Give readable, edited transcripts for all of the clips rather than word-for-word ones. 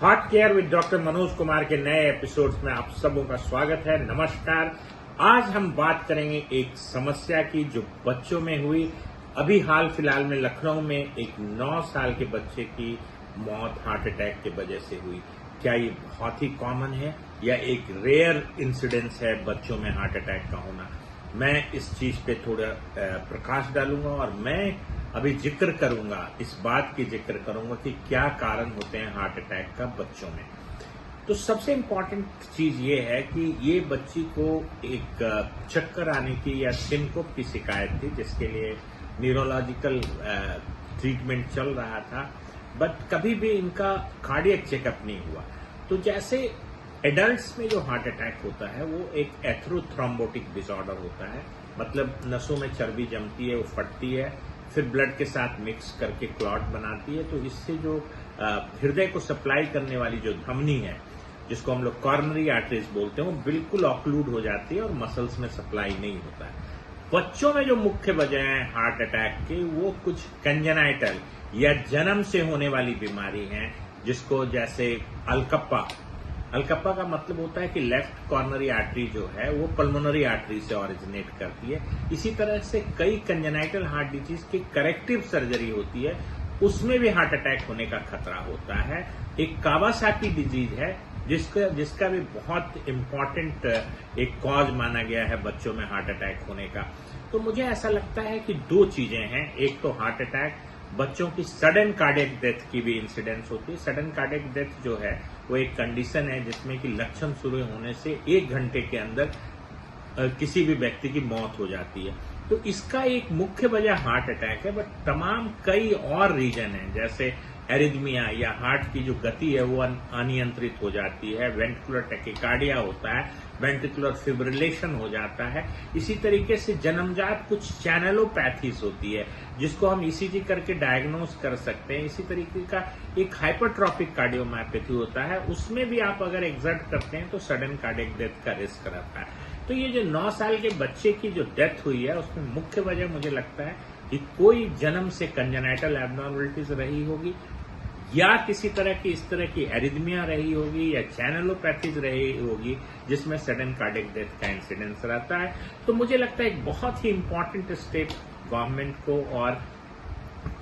Heart care with doctor Manoj Kumar के नए episodes में आप सबों का स्वागत है। नमस्कार। आज हम बात करेंगे एक समस्या की जो बच्चों में हुई। अभी हाल फिलहाल में लखनऊ में एक 9 साल के बच्चे की मौत हार्ट अटैक की वजह से हुई। क्या ये बहुत ही कॉमन है या एक रेयर इंसिडेंस है बच्चों में हार्ट अटैक का होना? मैं इस चीज पे थोड़ा प्रकाश डालूंगा और मैं अभी जिक्र करूंगा, इस बात की जिक्र करूंगा कि क्या कारण होते हैं हार्ट अटैक का बच्चों में। तो सबसे इम्पोर्टेंट चीज ये है कि ये बच्ची को एक चक्कर आने की या सिनकोप की शिकायत थी, जिसके लिए न्यूरोलॉजिकल ट्रीटमेंट चल रहा था, बट कभी भी इनका कार्डियक चेकअप नहीं हुआ। तो जैसे एडल्ट्स में जो हार्ट अटैक होता है वो एक एथेरोथ्रोम्बोटिक डिसऑर्डर होता है, मतलब नसों में चर्बी जमती है, वो फटती है, फिर ब्लड के साथ मिक्स करके क्लॉट बनाती है। तो इससे जो हृदय को सप्लाई करने वाली जो धमनी है, जिसको हम लोग कॉर्नरी आर्टरीज बोलते हैं, वो बिल्कुल ऑक्लूड हो जाती है और मसल्स में सप्लाई नहीं होता है। बच्चों में जो मुख्य वजह है हार्ट अटैक के, वो कुछ कंजेनाइटल या जन्म से होने वाली बीमारी है, जिसको जैसे अलकप्पा का मतलब होता है कि लेफ्ट कॉर्नरी आर्टरी जो है वो पल्मोनरी आर्टरी से ऑरिजिनेट करती है। इसी तरह से कई कंजेनाइटल हार्ट डिजीज की करेक्टिव सर्जरी होती है, उसमें भी हार्ट अटैक होने का खतरा होता है। एक कावासाकी डिजीज है जिसका भी बहुत इम्पोर्टेंट एक कॉज माना गया है बच्चों में हार्ट अटैक होने का। तो मुझे ऐसा लगता है कि 2 चीजें हैं। एक तो हार्ट अटैक, बच्चों की सडन कार्डियक डेथ की भी इंसिडेंस होती है। सडन कार्डियक डेथ जो है वो एक कंडीशन है जिसमें कि लक्षण शुरू होने से 1 घंटे के अंदर किसी भी व्यक्ति की मौत हो जाती है। तो इसका एक मुख्य वजह हार्ट अटैक है, बट तमाम कई और रीजन हैं, जैसे एरिथमिया या हार्ट की जो गति है वो अनियंत्रित हो जाती है, वेंट्रिकुलर टैकिकार्डिया होता है, वेंट्रिकुलर फिब्रिलेशन हो जाता है। इसी तरीके से जन्मजात कुछ चैनलोपैथीज होती है, जिसको हम ईसीजी करके डायग्नोज कर सकते हैं। इसी तरीके का एक हाइपरट्रॉपिक कार्डियोमायोपैथी होता है, उसमें भी आप अगर एग्जर्ट करते हैं तो सडन कार्डियक डेथ का रिस्क रहता है। तो ये जो 9 साल के बच्चे की जो डेथ हुई है, उसमें मुख्य वजह मुझे लगता है कि कोई जन्म से कंजेनाइटल एब्नॉर्मलिटीज रही होगी, या किसी तरह की इस तरह की एरिथमिया रही होगी, या चैनलोपैथीज रही होगी जिसमें सडन कार्डियक डेथ का इंसिडेंस रहता है। तो मुझे लगता है एक बहुत ही इंपॉर्टेंट स्टेप गवर्नमेंट को और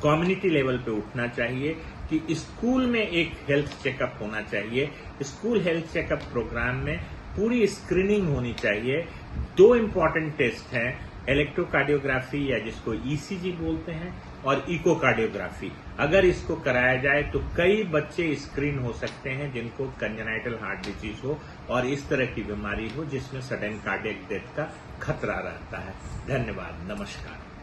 कम्युनिटी लेवल पे उठना चाहिए कि स्कूल में एक हेल्थ चेकअप होना चाहिए। स्कूल हेल्थ चेकअप प्रोग्राम में पूरी स्क्रीनिंग होनी चाहिए। 2 इंपॉर्टेंट टेस्ट हैं, इलेक्ट्रोकार्डियोग्राफी या जिसको ईसीजी बोलते हैं, और इकोकार्डियोग्राफी। अगर इसको कराया जाए तो कई बच्चे स्क्रीन हो सकते हैं जिनको कंजेनाइटल हार्ट डिजीज हो और इस तरह की बीमारी हो जिसमें सडन कार्डियक डेथ का खतरा रहता है। धन्यवाद। नमस्कार।